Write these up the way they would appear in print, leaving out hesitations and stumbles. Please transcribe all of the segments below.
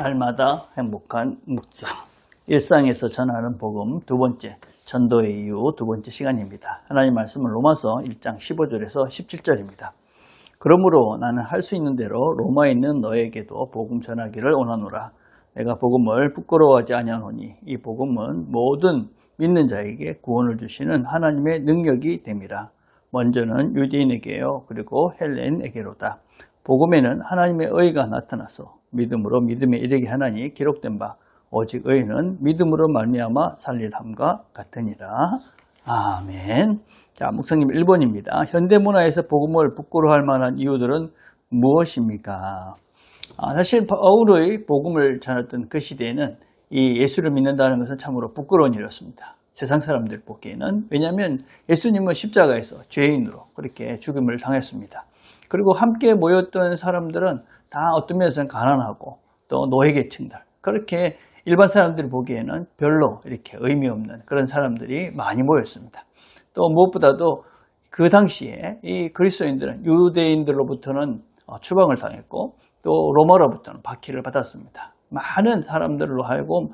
날마다 행복한 묵상. 일상에서 전하는 복음 두 번째, 전도의 이유 두 번째 시간입니다. 하나님 말씀은 로마서 1장 15절에서 17절입니다. 그러므로 나는 할 수 있는 대로 로마에 있는 너에게도 복음 전하기를 원하노라. 내가 복음을 부끄러워하지 아니하노니 이 복음은 모든 믿는 자에게 구원을 주시는 하나님의 능력이 됨이라. 먼저는 유대인에게요, 그리고 헬레인에게로다. 복음에는 하나님의 의가 나타나서 믿음으로 믿음에 이르게 하나니 기록된 바 오직 의는 믿음으로 말미암아 살릴함과 같으니라. 아멘. 자, 묵상님 1번입니다. 현대문화에서 복음을 부끄러워할 만한 이유들은 무엇입니까? 사실 바울의 복음을 전했던 그 시대에는 이 예수를 믿는다는 것은 참으로 부끄러운 일이었습니다. 세상 사람들 보기에는. 왜냐하면 예수님은 십자가에서 죄인으로 그렇게 죽음을 당했습니다. 그리고 함께 모였던 사람들은 다 어떤 면에서는 가난하고 또 노예계층들, 그렇게 일반 사람들이 보기에는 별로 이렇게 의미 없는 그런 사람들이 많이 모였습니다. 또 무엇보다도 그 당시에 이 그리스도인들은 유대인들로부터는 추방을 당했고 또 로마로부터는 박해를 받았습니다. 많은 사람들로 하여금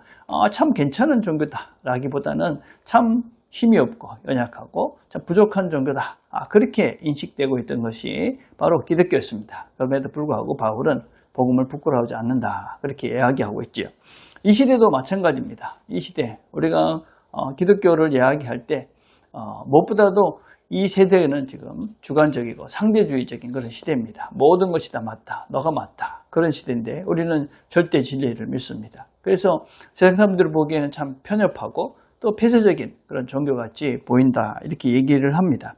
참 괜찮은 종교다 라기보다는 참 힘이 없고 연약하고 참 부족한 종교다, 그렇게 인식되고 있던 것이 바로 기독교였습니다. 그럼에도 불구하고 바울은 복음을 부끄러워하지 않는다, 그렇게 이야기하고 있지요. 이 시대도 마찬가지입니다. 이 시대 우리가 기독교를 이야기할 때 무엇보다도 이 세대는 지금 주관적이고 상대주의적인 그런 시대입니다. 모든 것이 다 맞다, 너가 맞다, 그런 시대인데 우리는 절대 진리를 믿습니다. 그래서 세상 사람들 보기에는 참 편협하고 또 폐쇄적인 그런 종교같이 보인다, 이렇게 얘기를 합니다.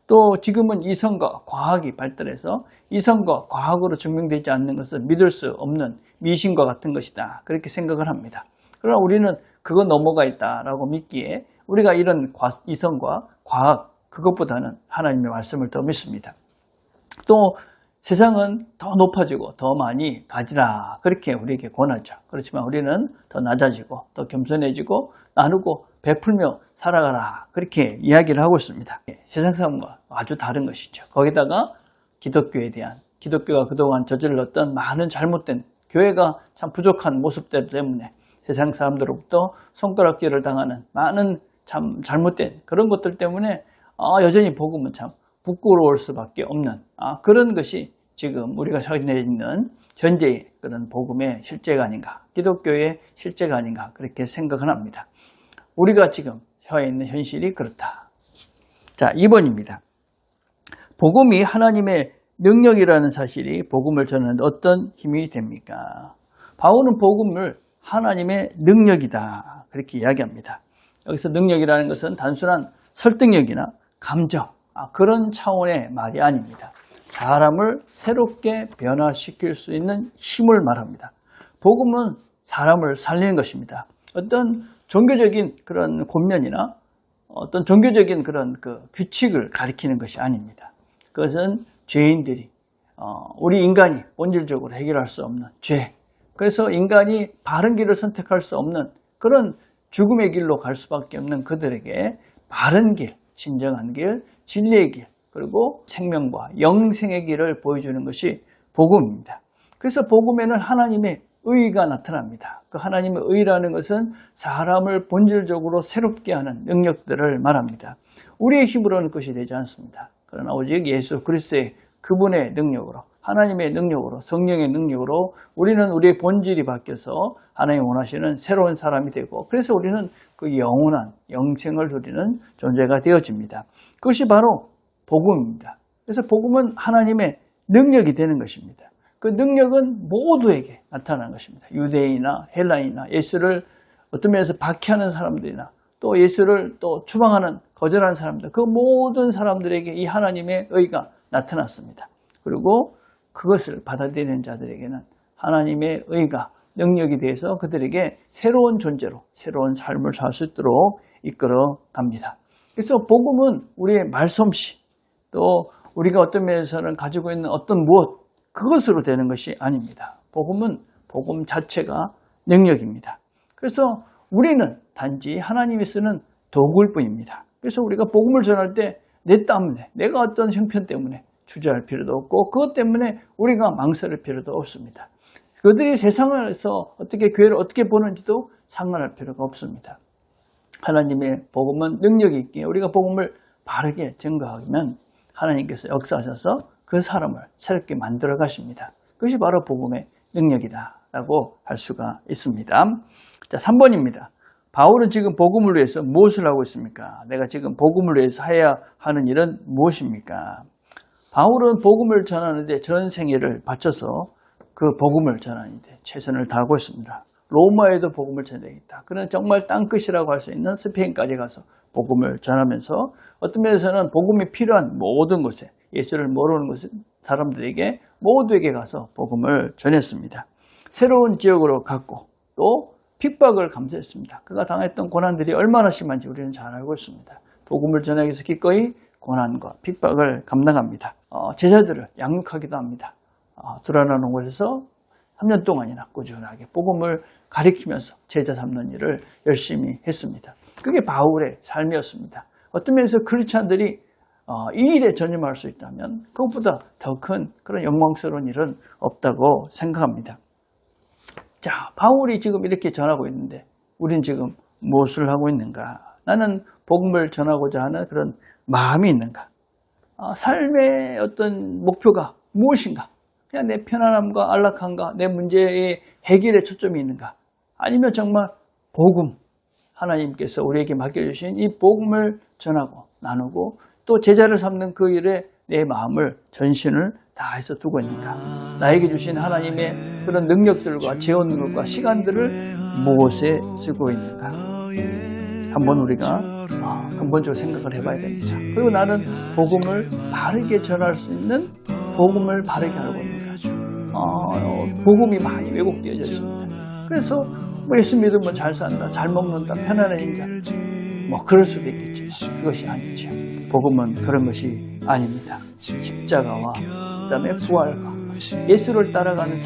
또 지금은 이성과 과학이 발달해서 이성과 과학으로 증명되지 않는 것은 믿을 수 없는 미신과 같은 것이다, 그렇게 생각을 합니다. 그러나 우리는 그거 넘어가 있다라고 믿기에 우리가 이런 이성과 과학, 그것보다는 하나님의 말씀을 더 믿습니다. 또 세상은 더 높아지고 더 많이 가지라, 그렇게 우리에게 권하죠. 그렇지만 우리는 더 낮아지고 더 겸손해지고 나누고 베풀며 살아가라, 그렇게 이야기를 하고 있습니다. 세상 사람과 아주 다른 것이죠. 거기다가 기독교에 대한, 기독교가 그동안 저질렀던 많은 잘못된, 교회가 참 부족한 모습들 때문에 세상 사람들로부터 손가락질을 당하는 많은 참 잘못된 그런 것들 때문에 여전히 복음은 참 부끄러울 수밖에 없는 그런 것이 지금 우리가 전해 있는 현재의 그런 복음의 실제가 아닌가, 기독교의 실제가 아닌가, 그렇게 생각을 합니다. 우리가 지금 처해 있는 현실이 그렇다. 자, 2번입니다. 복음이 하나님의 능력이라는 사실이 복음을 전하는 어떤 힘이 됩니까? 바울은 복음을 하나님의 능력이다, 그렇게 이야기합니다. 여기서 능력이라는 것은 단순한 설득력이나 감정, 그런 차원의 말이 아닙니다. 사람을 새롭게 변화시킬 수 있는 힘을 말합니다. 복음은 사람을 살리는 것입니다. 어떤 종교적인 그런 권면이나 어떤 종교적인 그런 규칙을 가리키는 것이 아닙니다. 그것은 죄인들이, 우리 인간이 본질적으로 해결할 수 없는 죄, 그래서 인간이 바른 길을 선택할 수 없는 그런 죽음의 길로 갈 수밖에 없는 그들에게 바른 길, 진정한 길, 진리의 길, 그리고 생명과 영생의 길을 보여주는 것이 복음입니다. 그래서 복음에는 하나님의 의가 나타납니다. 그 하나님의 의라는 것은 사람을 본질적으로 새롭게 하는 능력들을 말합니다. 우리의 힘으로는 그것이 되지 않습니다. 그러나 오직 예수 그리스도의 그분의 능력으로, 하나님의 능력으로, 성령의 능력으로 우리는 우리의 본질이 바뀌어서 하나님이 원하시는 새로운 사람이 되고, 그래서 우리는 그 영원한 영생을 누리는 존재가 되어집니다. 그것이 바로 복음입니다. 그래서 복음은 하나님의 능력이 되는 것입니다. 그 능력은 모두에게 나타나는 것입니다. 유대인이나 헬라인이나 예수를 어떤 면에서 박해하는 사람들이나 또 예수를 또 추방하는 거절하는 사람들, 그 모든 사람들에게 이 하나님의 의가 나타났습니다. 그리고 그것을 받아들이는 자들에게는 하나님의 의가 능력이 돼서 그들에게 새로운 존재로 새로운 삶을 살 수 있도록 이끌어 갑니다. 그래서 복음은 우리의 말솜씨, 또 우리가 어떤 면에서는 가지고 있는 어떤 무엇, 그것으로 되는 것이 아닙니다. 복음은 복음 자체가 능력입니다. 그래서 우리는 단지 하나님이 쓰는 도구일 뿐입니다. 그래서 우리가 복음을 전할 때 내 때문에, 내가 어떤 형편 때문에 주저할 필요도 없고 그것 때문에 우리가 망설일 필요도 없습니다. 그들이 세상에서 어떻게 교회를 어떻게 보는지도 상관할 필요가 없습니다. 하나님의 복음은 능력이 있기에 우리가 복음을 바르게 증거하면 하나님께서 역사하셔서 그 사람을 새롭게 만들어 가십니다. 그것이 바로 복음의 능력이다라고 할 수가 있습니다. 자, 3번입니다. 바울은 지금 복음을 위해서 무엇을 하고 있습니까? 내가 지금 복음을 위해서 해야 하는 일은 무엇입니까? 바울은 복음을 전하는데 전 생애를 바쳐서 그 복음을 전하는데 최선을 다하고 있습니다. 로마에도 복음을 전하겠다. 그는 정말 땅끝이라고 할 수 있는 스페인까지 가서 복음을 전하면서 어떤 면에서는 복음이 필요한 모든 곳에 예수를 모르는 곳 사람들에게 모두에게 가서 복음을 전했습니다. 새로운 지역으로 갔고 또 핍박을 감수했습니다. 그가 당했던 고난들이 얼마나 심한지 우리는 잘 알고 있습니다. 복음을 전하기 위해서 기꺼이 고난과 핍박을 감당합니다. 제자들을 양육하기도 합니다. 두라나는 곳에서 3년 동안이나 꾸준하게 복음을 가리키면서 제자 삼는 일을 열심히 했습니다. 그게 바울의 삶이었습니다. 어떤 면에서 크리스찬들이 이 일에 전념할 수 있다면 그것보다 더 큰 그런 영광스러운 일은 없다고 생각합니다. 자, 바울이 지금 이렇게 전하고 있는데 우린 지금 무엇을 하고 있는가? 나는 복음을 전하고자 하는 그런 마음이 있는가? 삶의 어떤 목표가 무엇인가? 그냥 내 편안함과 안락함과 내 문제의 해결에 초점이 있는가? 아니면 정말 복음, 하나님께서 우리에게 맡겨주신 이 복음을 전하고 나누고 또 제자를 삼는 그 일에 내 마음을 전신을 다해서 두고 있는가? 나에게 주신 하나님의 그런 능력들과 재원들과 시간들을 무엇에 쓰고 있는가? 한번 우리가 근본적으로 생각을 해봐야 됩니다. 그리고 나는 복음을 바르게 전할 수 있는 복음을 바르게 알고 있는가? 복음이 많이 왜곡되어져 있습니다. 그래서 예수 믿으면 잘 산다, 잘 먹는다, 편안해진다. 그럴 수도 있겠지만 그것이 아니죠. 복음은 그런 것이 아닙니다. 십자가와 그 다음에 부활과 예수를 따라가는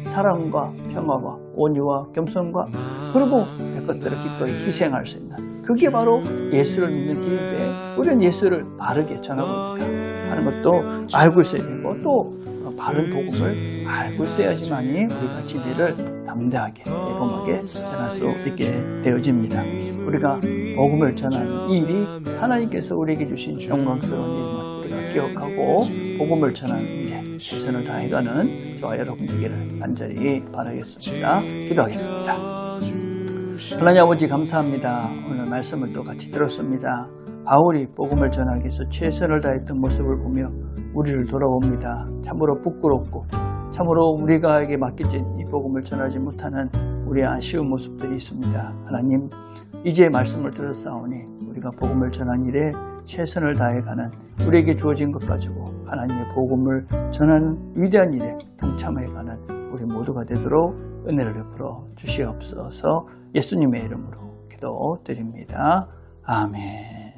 사랑과 평화와 온유와 겸손과 그리고 내 것들을 기꺼이 희생할 수 있는 그게 바로 예수를 믿는 길인데 우리는 예수를 바르게 전하고 있는가 하는 것도 알고 있어야 되고 또 바른 복음을 알고 있어야지만이 우리가 진리를 담대하게 대범하게 전할 수 있게 되어집니다. 우리가 복음을 전하는 이 일이 하나님께서 우리에게 주신 영광스러운 일임을 우리가 기억하고 복음을 전하는 일에 최선을 다해가는 저와 여러분 되기를 간절히 바라겠습니다. 기도하겠습니다. 하나님 아버지 감사합니다. 오늘 말씀을 또 같이 들었습니다. 바울이 복음을 전하기 위해서 최선을 다했던 모습을 보며 우리를 돌아봅니다. 참으로 부끄럽고 참으로 우리가에게 맡겨진 이 복음을 전하지 못하는 우리의 아쉬운 모습들이 있습니다. 하나님 이제 말씀을 들었사오니 우리가 복음을 전한 일에 최선을 다해가는 우리에게 주어진 것 가지고 하나님의 복음을 전하는 위대한 일에 동참해가는 우리 모두가 되도록 은혜를 베풀어 주시옵소서. 예수님의 이름으로 기도드립니다. 아멘.